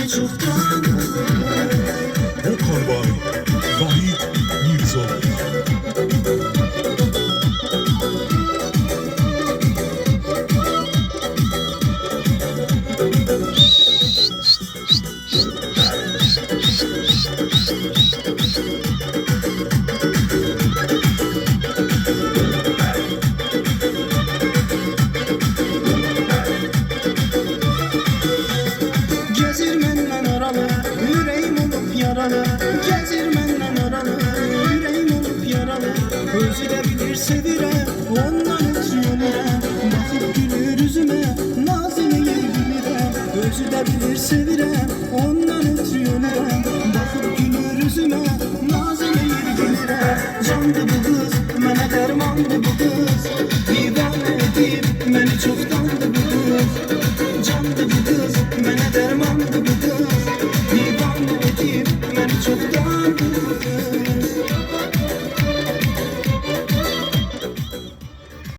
məni çoxdan. Okan Bay, Vahid Mirzoğlu. Gezir məndən aralı, ürəyim olub yaralı. Gezir məndən aralı, ürəyim olub yaralı. Özü də bilir sevirəm, ondan ötürü ölürəm. Baxıb gülür üzümə, naz eləyir bilirəm. Özü də bilir sevirəm, ondan ötürü ölürəm. Baxıb gülür üzümə, naz eləyir bilirəm. Candı bu qız, mənə dərmandı bu qız. Divanə edib, məni çoxdandı bu qız. Candı bu qız, mənə dərmandı bu